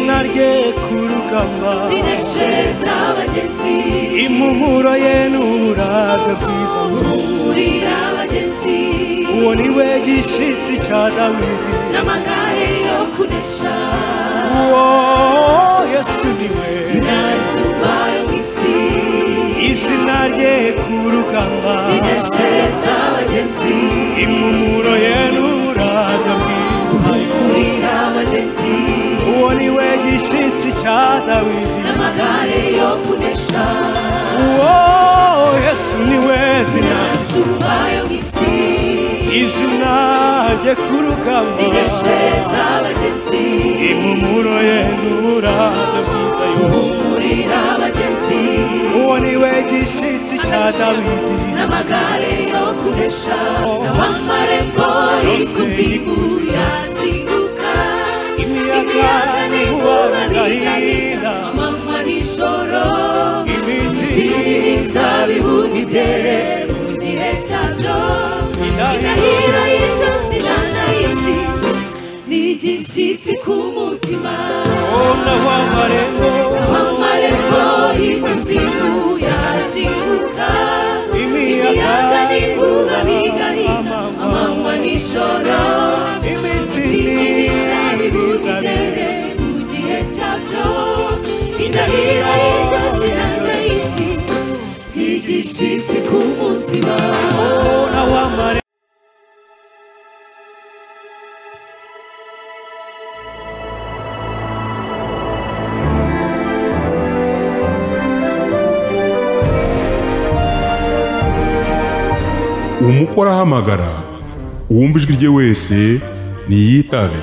izina rye ku rugamba rineshereza abagenzi impumuro ye n'uburanga bwiza buhumurira abagenzi uwo ni we gishitsi cya Dawidi n'amagare yo kunesha uwo Yesu ni we izina risumba yo mw'isi izina rye ku rugamba rineshereza abagenzi impumuro ye n'uburanga bwiza buhumurira abagenzi uwo ni we gishitsi cya Dawidi n'amagare yo kunesha uwo Yesu ni we izina risumba yo mw'isi izina rye ku rugamba rineshereza abagenzi impumuro ye n'uburanga bwiza buhumurira abagenzi uwo ni we gishitsi cya Dawidi n'amagare yo kunesha n'amarembo y'ikuzimu yakinguka imiyaga n'inkuba bigahinda amanywa n'ijoro ibiti n'inzabibu n'ibyere mu gihe cyabyo indahiro y'iryo zina n'isi ni igishyitsi ku mutima n'amarembo y'ikuzimu yakinguka imiyaga n'inkuba bigahinda amanywa n'ijoro ibiti n'inzabibu n'ibyere mu gihe cyabyo indahiro y'iryo zina n'isi ni igishyitsi ku mutima umukora ahamagara uwumva ijwi rye wese niyitabe.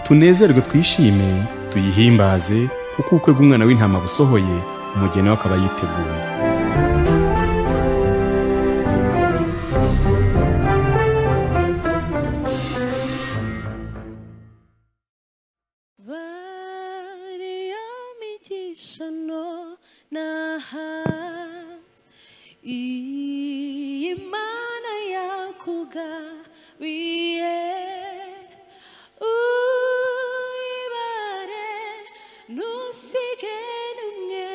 Tunezerwe twishime tuyihimbaze kuko ubukwe bw'umwana w'intama busohoye umugeni we akaba yiteguye. Imana yakugabiye uyibare ntusige n'umwe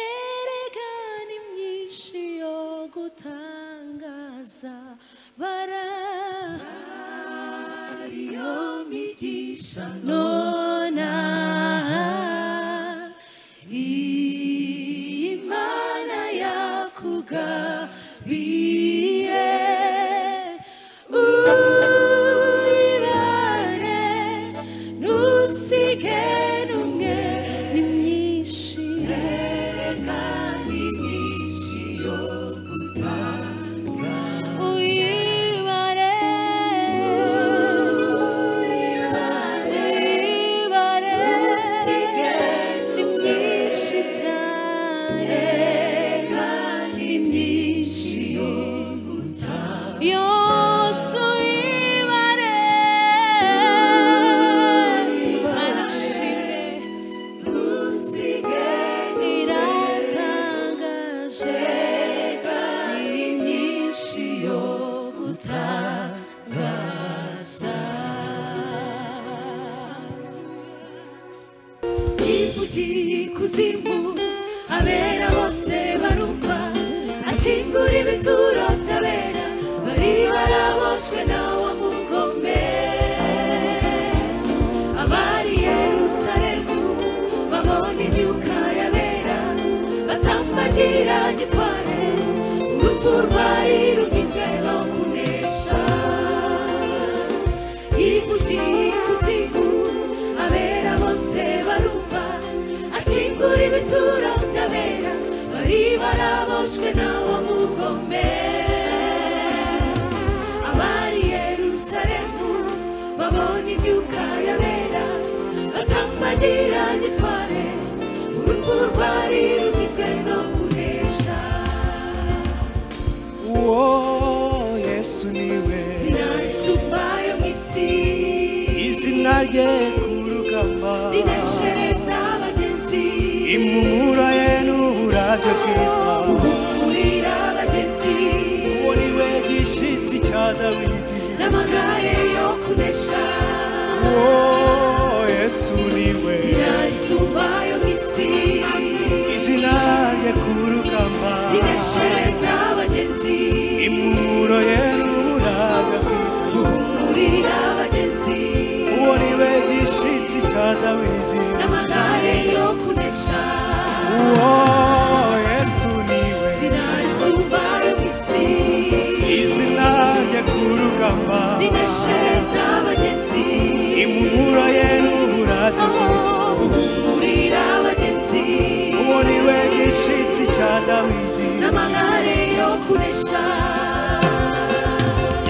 erega ni myinshi yo gutangaza barariyo migisha nonaha Imana yakugabiye uyibare ntusige n'umwe ni myinshi erega ni myinshi yo gutanga uyibare ntusige ni myinshi cyane erega ni myinshi yo gutanga yose uyibare arishime ntusige iratangaje ni myinshi yo gutangaza ivugiye ikuzimu abera bose barumva akingura ibituro by'abera bari baraboshwe nawe mugome abari Yerusalemu babona imyuka yabera batambagira gitware urupfu rwari rumizwe no kunesha ivugiye ikuzimu abera bose barumva akingura ibituro by'abera bari baraboshwe nawe mugome abari Yerusalemu babona imyuka yabera batambagira gitware urupfu rwari rumizwe no kunesha uwo Yesu ni we izina risumba yo mw'isi izina rye ku rugamba rineshereza abagenzi impumuro ye n'uburanga bwiza buhumurira abagenzi uwo ni we gishitsi cya Dawidi n'amagare yo kunesha uwo ineshereza abagenzi impumuro ye n'umurage bwiza uhumurira abagenzi uwo ni we gishitsi cya Dawidi n'amagare yo kunesha uwo Yesu niwe zina risumba yo mw'isi izina rye ku rugamba rineshereza abagenzi impumuro ye n'umurage bwiza uhumurira abagenzi uwo ni we gishitsi cya Dawidi n'amagare yo kunesha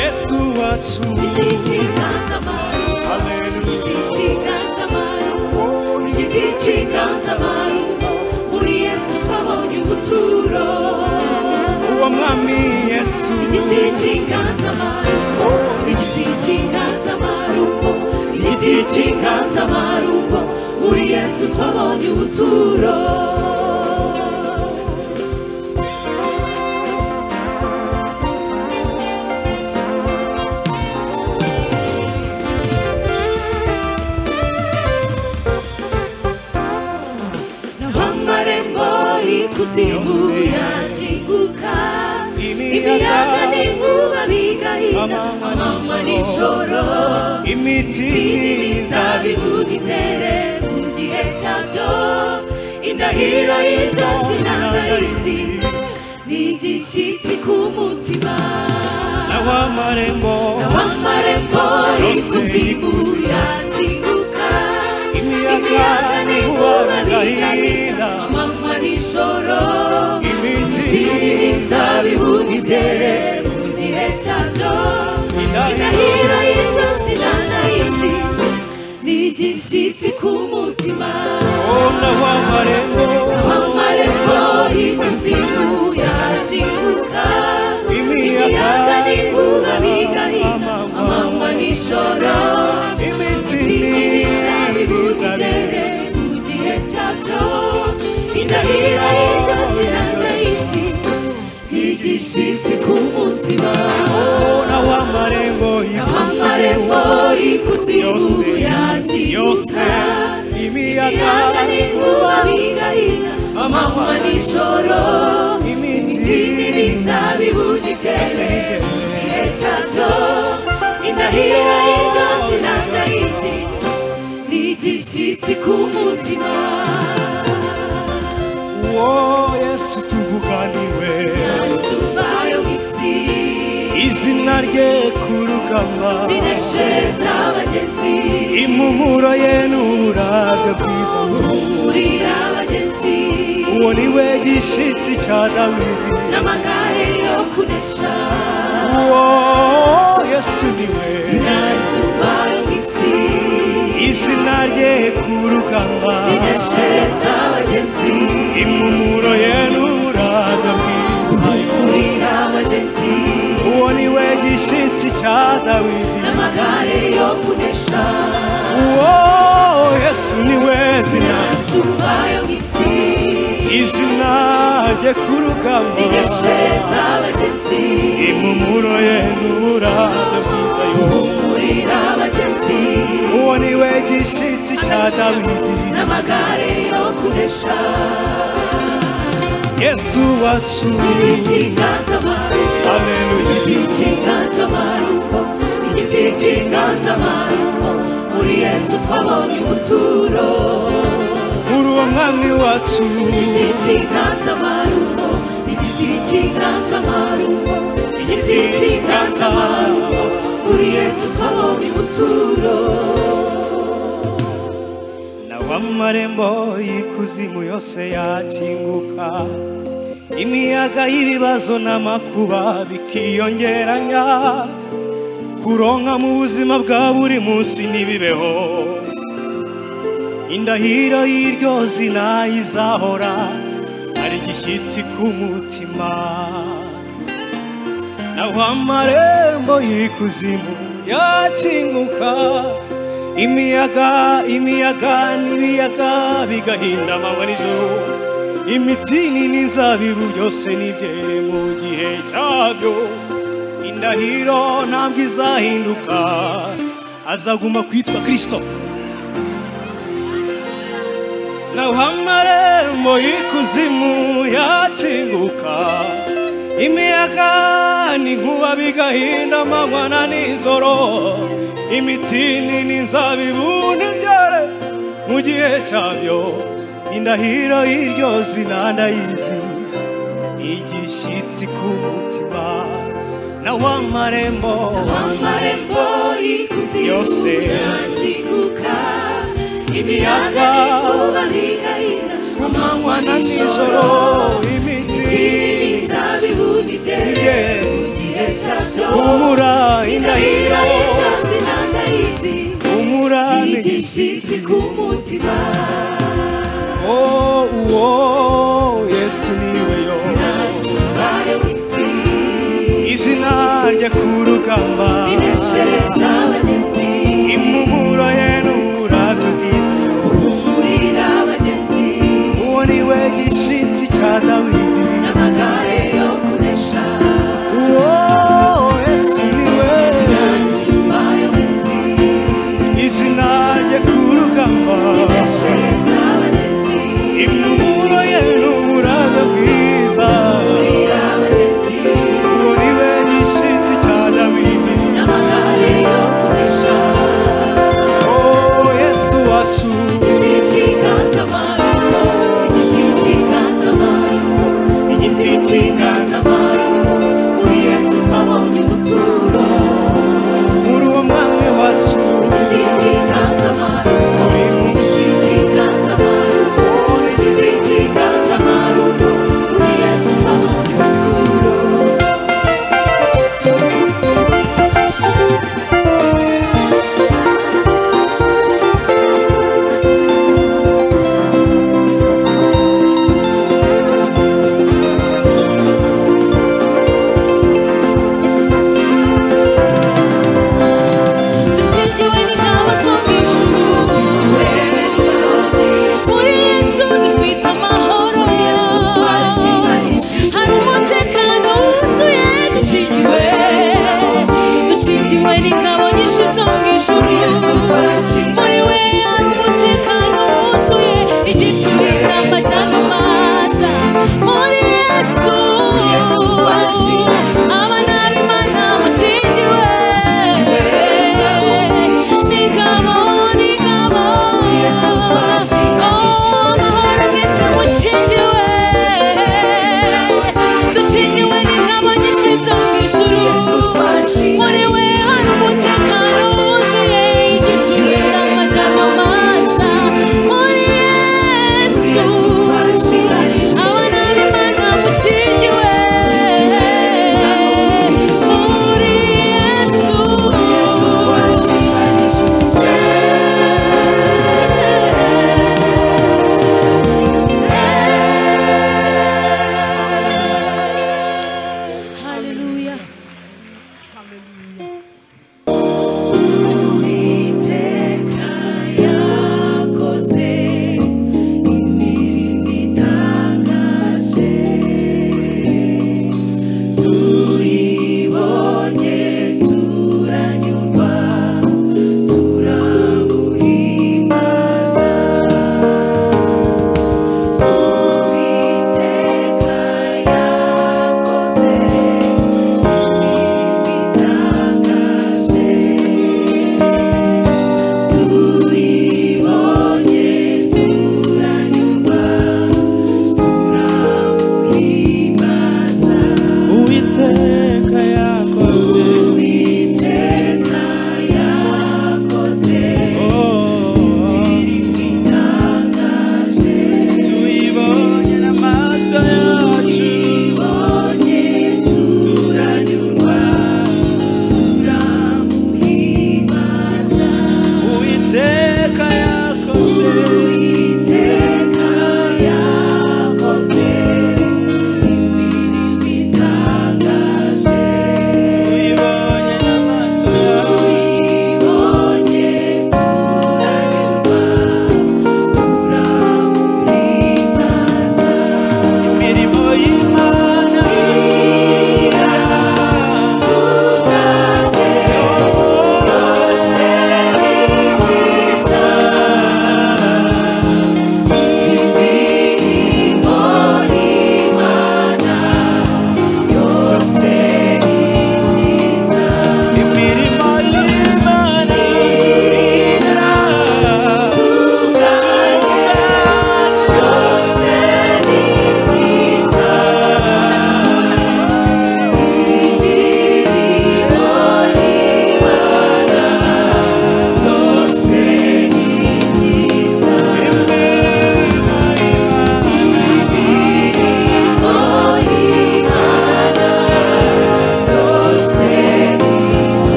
Yesu wacu igiti cy'inganzamarumbo Haleluya igiti cy'inganzamarumbo igiti cy'inganzamarumbo muri Yesu twabonye ubuturo uwo mwami Yesu igiti cy'inganzamarumbo igiti cy'inganzamarumbo igiti cy'inganzamarumbo muri Yesu twabonye ubuturo ikuzimu yakinguka imiyaga n'inkuba bigahina amanywa n'ijoro imiti n'imizabibu n'ibyere mu gihe cyabyo indahiro y'ibyo sinangarizi n'igishyitsi ku mutima naho amarembo ikuzimu yakinguka imiyaga n'inkuba bigahina amanywa n'ijoro imiti n'imizabibu n'ibyere mu gihe cyabyo indahiro y'ibyo sinangarizi n'igishyitsi ku mutima naho amarembo ikuzimu yakinguka imiyaga n'inkuba bigahina amanywa n'ijoro imiti n'imizabibu n'ibyere mu gihe cyabyo indahiro y'ibyo sinangarizi igishyitsi ku mutima naho amarembo ikuzimu yakinguka imiyaga n'inkuba bigahina amanywa n'ijoro imiti n'imizabibu n'ibyere mu gihe cyabyo indahiro y'ibyo sinangarizi n'igishyitsi ku mutima uwo Yesu tuvuga niwe risumba yo mw'isi izina rye ku rugamba rineshereza abagenzi impumuro ye n'umurage bwiza uhumurira abagenzi uwo ni we gishitsi cya Dawidi n'amagare yo kunesha uwo Yesu niwe zina risumba yo mw'isi izina rye ku rugamba rineshereza abagenzi impumuro ye n'umurage bwiza uhumurira abagenzi uwo ni we gishitsi cya Dawidi n'amagare yo kunesha uwo Yesu niwe zina risumba yo mw'isi izina rye ku rugamba rineshereza abagenzi impumuro ye n'umurage bwiza uhumurira abagenzi uwo ni we gishitsi cya Dawidi n'amagare yo kunesha Yesu wacu igiti cy'inganzamarumbo Haleluya igiti cy'inganzamarumbo igiti cy'inganzamarumbo muri Yesu twabonye ubuturo muri uwo mwami wacu igiti cy'inganzamarumbo igiti cy'inganzamarumbo igiti cy'inganzamarumbo muri Yesu twabonye ubuturo naho amarembo y'ikuzimu yose yakinguka imiyaga y'ibibazo n'amakuba bikiyongeranya kuronka mu buzima bwa buri munsi ntibibeho indahiro y'iryo zina izahora ari igishyitsi ku mutima naho amarembo y'ikuzimu yakinguka imiyaga n'ibiyaga bigahinda amanywa n'ijoro imitini n'inzabibu byose nibyere mu gihe cyabyo indahiro ntabwo izahinduka azaguma kwitwa Kristo naho amarembo amarembo y'ikuzimu yakinguka, imiyaga n'inkuba bigahinda amanywa na nijoro, imitini n'inzabibu n'ibyare mu gihe cyabyo, indahiro y'iryo zina ndayizi, igishyitsi ku mutima naho amarembo y'ikuzimu yose yakinguka, imiyaga n'inkuba bigahinda amanywa na nijoro, imitini n'inzabibu n'ibyere mu gihe cyabyo, humura indahiro y'iryo zina ndayizi, humura igishyitsi ku mutima. Yesu niwe yo izina rye ku rugamba, ineshereza abagenzi, impumuro ye n'uburabyo bwiza uhumurira abagenzi, uwo niwe gishyitsi cya Dawidi n'amagare yo kunesha. Yesu niwe izina rye ku rugamba, ineshereza abagenzi, impumuro ye n'uburabyo bwiza uhumurira abagenzi, uwo niwe gishyitsi cya Dawidi n'amagare yo kunesha. Yesu wacu, igiti cy'inganzamarumbo, igiti cy'inganzamarumbo, igiti cy'inganzamarumbo, muri Yesu twabonye ubuturo, muri uwo mwami wacu, igiti cy'inganzamarumbo, igiti cy'inganzamarumbo, igiti cy'inganzamarumbo, muri Yesu twabonye ubuturo.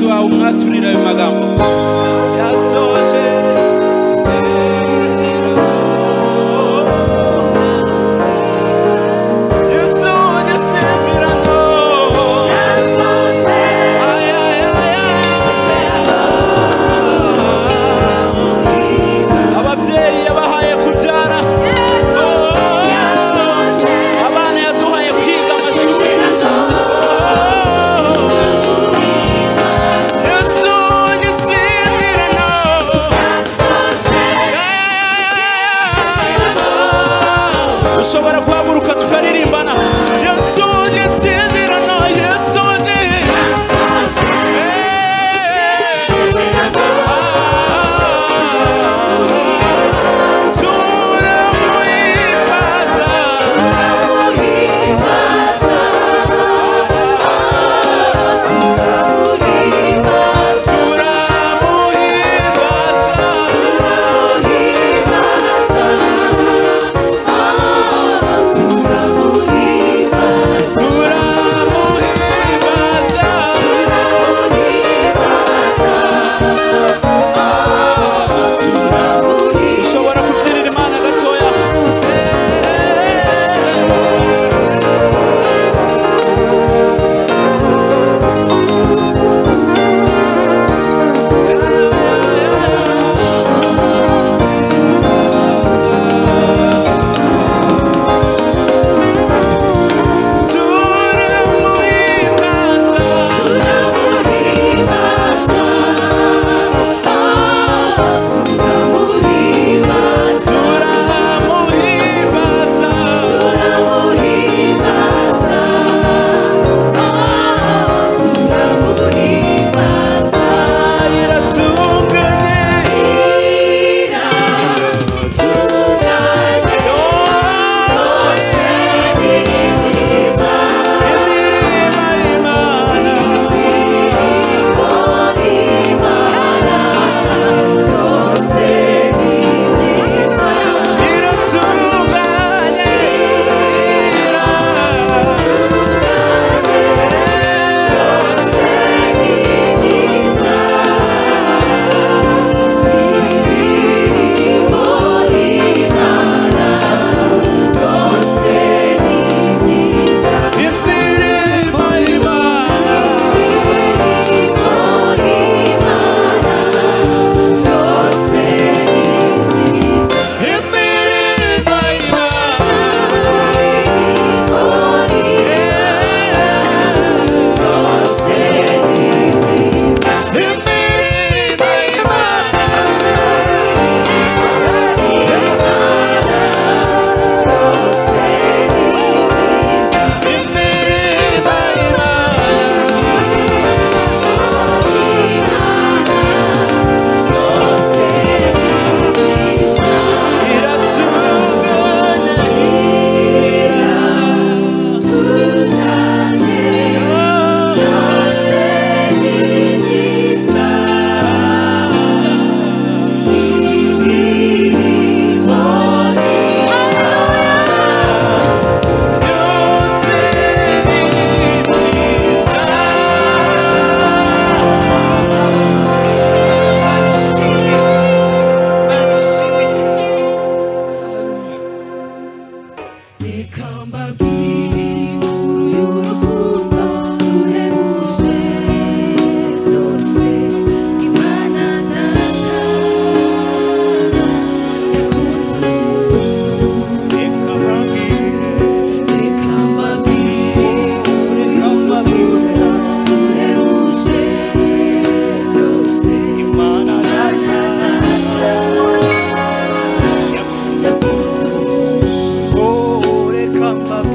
wawe umwaturira ayo magambo yasoje ushobora guhaguruka tukaririmbana Yesu yisezerano Yesu Come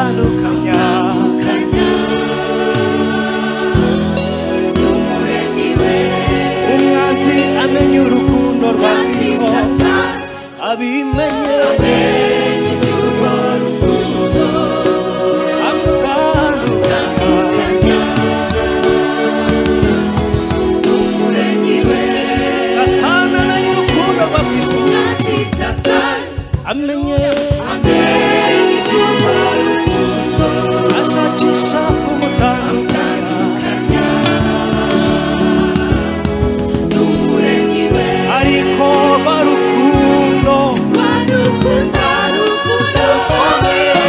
amutandukanya n'umuremyi we. umwanzi amenye urukundo rwa Umwanzi Kristo Satani abimenye amenye iby'urwo rukundo. amutandukanya N'umuremyi we. Satani amenye urukundo rwa Kristo Umwanzi Satani amenye amenye iby'urwo rukundo. ashakisha kumutandukanya N'umuremyi we. ariko rwa rukundo Warukunda rukundo rukomeye,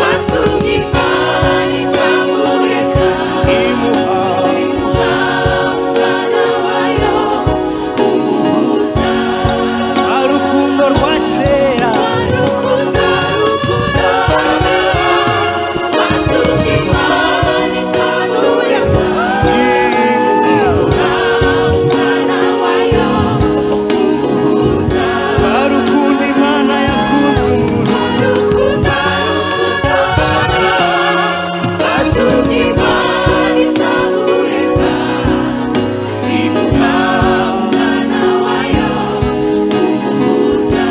watumye Imana itamureka. imuha Umwana wayo umuhuza. urukundo rwa kera Warukunda rukundo rukomeye, watumye Imana itamureka. Umwana wayo umuhuza. urukundo Imana yakunze umuntu Warukunda rukundo watumye Imana itamureka. Imuha umwana wayo umuhuza.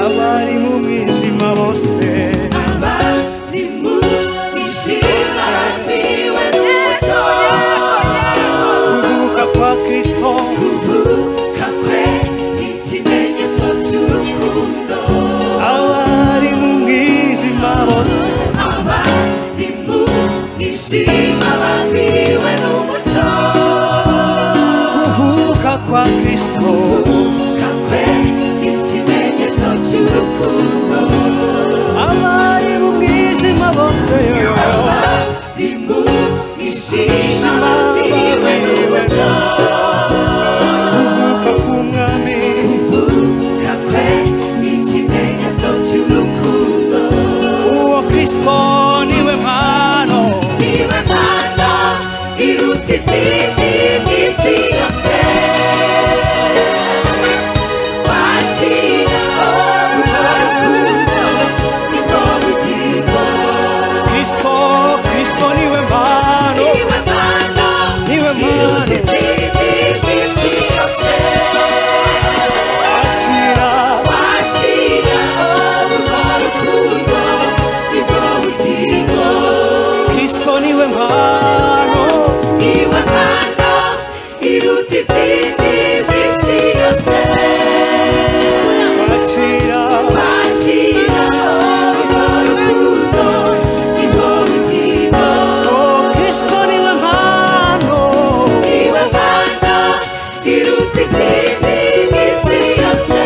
abari mu mwijima bose Abari mu mwijima baviriwe n'umucyo. kuvuka kwa Kristo Kuvuka kwe ni ikimenyetso cy'urukundo. abari mu mwijima bose Abari mu mwijima baviriwe n'umucyo. kuvuka kwa Kristo Kuvuka kwe ni ikimenyetso cy'urukundo. abari mu mwijima bose Abari mu mwijima baviriwe n'umucyo. kuvuka k'umwami Kuvuka kwe ni ikimenyetso cy'urukundo. uwo Kristo niwe mpano Niwe mpano iruta izindi mw'isi yose. Kwakira urwo rukundo nibwo bugingo. Kristo niwe mpano Niwe mpano niwe iruta mpano izindi mw'isi yose. akira Kwakira urwo rukundo nibwo bugingo. Kristo niwe mpano Niwe mpano iruta izindi mw'isi yose. akira Kwakira urwo rukundo nibwo bugingo. Kristo niwe mpano Niwe mpano iruta izindi mw'isi yose.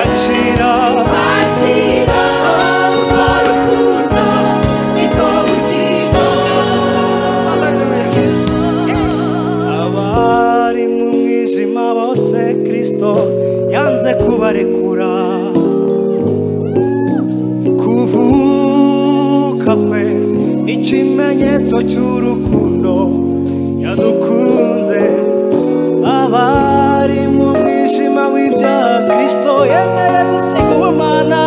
akira Kwakira urwo rukundo nibwo bugingo. abari mu mwijima bose Kristo yanze kubarekura kuvuka kwe n'ikimenyetso cy'urukundo yadukunze abari mu mwijima w'ibyaha Kristo yemeye gusiga ubumana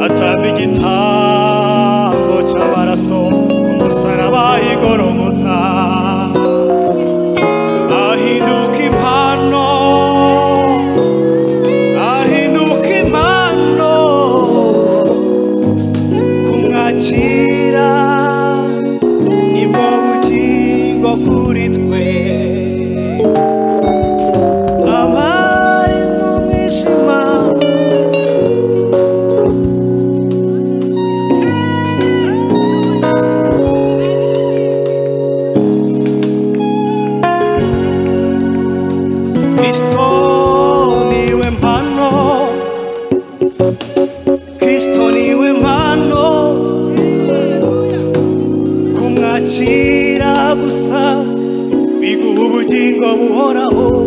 atamba igitambo cy'amaraso ku musaraba igorogota ahinduka impano kumwakira nibwo bugingo kuri twe abari mu mwijima Kristo niwe mpano kumwakira gusa biguha ubugingo buhoraho